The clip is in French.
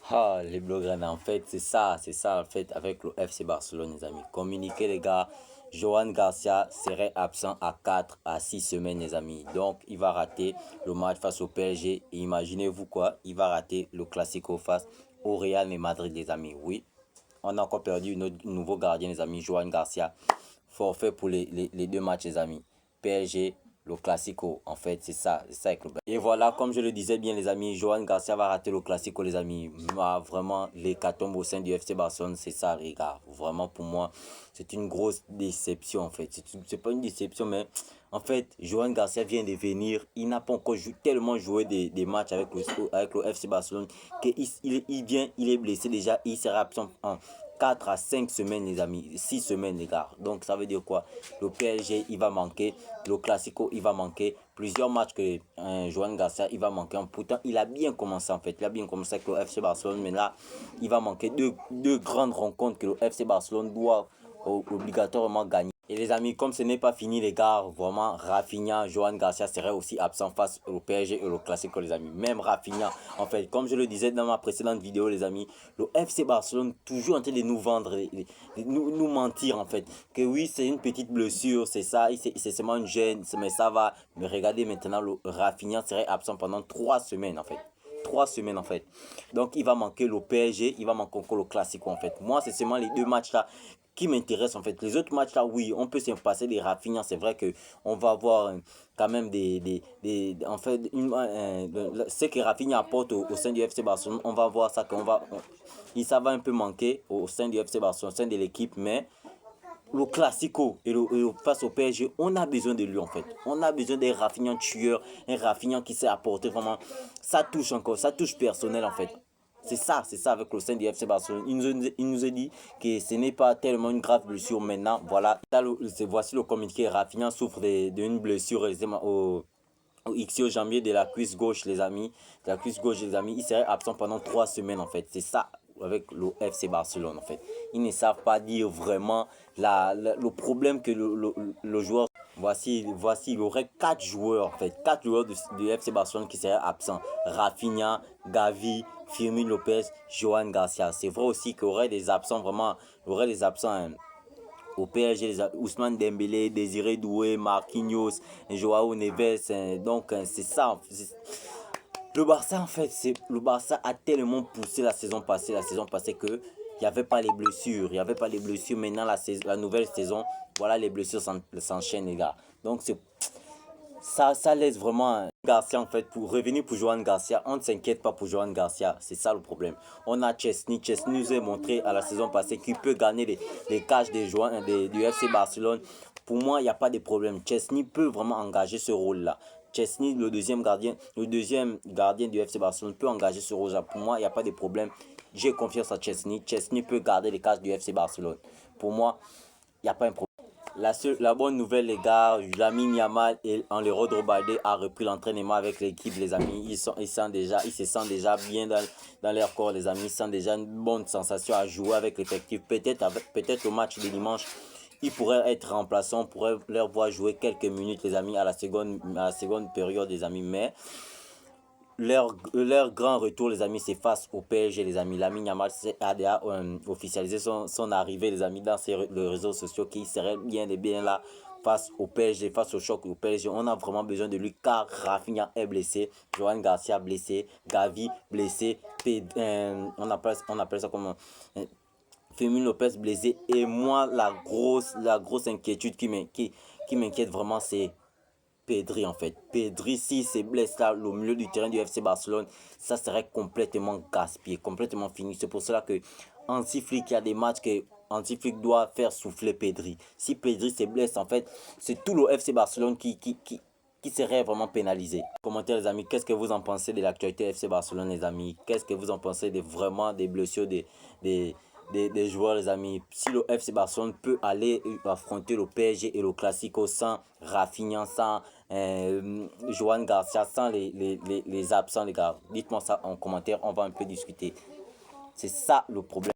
Ah, les blogueurs, en fait, c'est ça, en fait, avec le FC Barcelone, les amis. Communiquez, les gars, Johan Garcia serait absent à 4 à 6 semaines, les amis. Donc, il va rater le match face au PSG. Et imaginez-vous quoi, il va rater le Classico face au Real de Madrid, les amis. Oui, on a encore perdu notre nouveau gardien, les amis, Johan Garcia. Forfait pour les deux matchs, les amis. PSG, le Classico, en fait, c'est ça avec le Barça. Et voilà, comme je le disais bien, les amis, Johan Garcia va rater le Classico, les amis. Vraiment, l'hécatombe au sein du FC Barcelone, c'est ça, les gars. Vraiment, pour moi, c'est une grosse déception, en fait. C'est pas une déception, mais en fait, Johan Garcia vient de venir. Il n'a pas encore tellement joué des matchs avec le FC Barcelone qu'il vient, il est blessé déjà. Il sera absent en 4 à 5 semaines, les amis. 6 semaines, les gars. Donc, ça veut dire quoi? Le PSG, il va manquer. Le Classico, il va manquer. Plusieurs matchs que Johan Garcia, il va manquer. Pourtant, il a bien commencé, en fait. Il a bien commencé avec le FC Barcelone. Mais là, il va manquer deux grandes rencontres que le FC Barcelone doit obligatoirement gagner. Et les amis, comme ce n'est pas fini, les gars, vraiment, Rafinha, Johan Garcia serait aussi absent face au PSG et au Classico, les amis. Même Rafinha, en fait, comme je le disais dans ma précédente vidéo, les amis, le FC Barcelone toujours en train de nous vendre, nous mentir, en fait. Que oui, c'est une petite blessure, c'est ça, c'est seulement une gêne, mais ça va. Mais regardez maintenant, le Rafinha serait absent pendant 3 semaines, en fait. 3 semaines en fait. Donc il va manquer le PSG, il va manquer encore le Classico en fait. Moi, c'est seulement les deux matchs là qui m'intéressent en fait. Les autres matchs là, oui, on peut se passer des Rafinha. C'est vrai que on va avoir quand même en fait, ce que Rafinha apporte au sein du FC Barcelone. On va voir ça ça va un peu manquer au sein du FC Barcelone, au sein de l'équipe, mais le Classico face au PSG, on a besoin de lui en fait. On a besoin d'un Rafinha tueur, un Rafinha qui sait apporter vraiment. Ça touche encore, ça touche personnel en fait. C'est ça avec le sein du FC Barcelone. Il nous a dit que ce n'est pas tellement une grave blessure maintenant. Voilà, voici le communiqué. Rafinha souffre d'une blessure au ischio jambier de la cuisse gauche, les amis. De la cuisse gauche, les amis. Il serait absent pendant 3 semaines, en fait. C'est ça avec le FC Barcelone, en fait. Ils ne savent pas dire vraiment le problème que le joueur. Voici, il y aurait 4 joueurs, en fait. 4 joueurs du FC Barcelone qui seraient absents. Rafinha, Gavi, Firmino Lopez, Johan Garcia. C'est vrai aussi qu'il y aurait des absents, vraiment. Il y aurait des absents. Hein, au PSG, Ousmane Dembélé, Désiré Doué, Marquinhos, Joao Neves. Donc, c'est ça. Le Barça, en fait, le Barça a tellement poussé la saison passée que il n'y avait pas les blessures. Il n'y avait pas les blessures. Maintenant, la nouvelle saison, voilà, les blessures s'enchaînent, les gars. Donc, ça laisse vraiment Garcia en fait pour revenir pour Johan Garcia. On ne s'inquiète pas pour Johan Garcia, c'est ça le problème. On a Chesney. Chesney nous a montré à la saison passée qu'il peut gagner les cages du FC Barcelone. Pour moi, il n'y a pas de problème. Chesney peut vraiment engager ce rôle-là. Chesney, le deuxième gardien du FC Barcelone, peut engager ce rôle-là. Pour moi, il n'y a pas de problème. J'ai confiance à Chesney. Chesney peut garder les cages du FC Barcelone. Pour moi, il n'y a pas un problème. La bonne nouvelle, les gars, Lamine Yamal et Henri Balde a repris l'entraînement avec l'équipe, les amis. Ils se sentent déjà bien dans leur corps, les amis. Ils sentent déjà une bonne sensation à jouer avec l'effectif. Peut-être au match de dimanche, ils pourraient être remplaçants. On pourrait leur voir jouer quelques minutes, les amis, à la seconde période, les amis. Mais leur grand retour, les amis, c'est face au PSG, les amis. Lamine Yamal a déjà officialisé son arrivée, les amis, dans les réseaux sociaux, qui serait bien là face au PSG, face au choc au PSG. On a vraiment besoin de lui car Rafinha est blessé, Johan Garcia blessé, Gavi blessé, on appelle ça comme Firmino Lopez blessé. Et moi, la grosse inquiétude qui m'inquiète vraiment, c'est Pedri en fait. Pedri, si c'est blessé là, le milieu du terrain du FC Barcelone, ça serait complètement gaspillé, complètement fini. C'est pour cela que Hansi Flick, il y a des matchs que Hansi Flick doit faire souffler Pedri. Si Pedri se blesse, en fait, c'est tout le FC Barcelone qui serait vraiment pénalisé. Commentaires les amis, qu'est-ce que vous en pensez de l'actualité FC Barcelone les amis? Qu'est-ce que vous en pensez vraiment des blessures des joueurs les amis? Si le FC Barcelone peut aller affronter le PSG et le Classico sans Rafinha, sans Johan Garcia, sans les absents les gars, dites-moi ça en commentaire, on va un peu discuter. C'est ça le problème.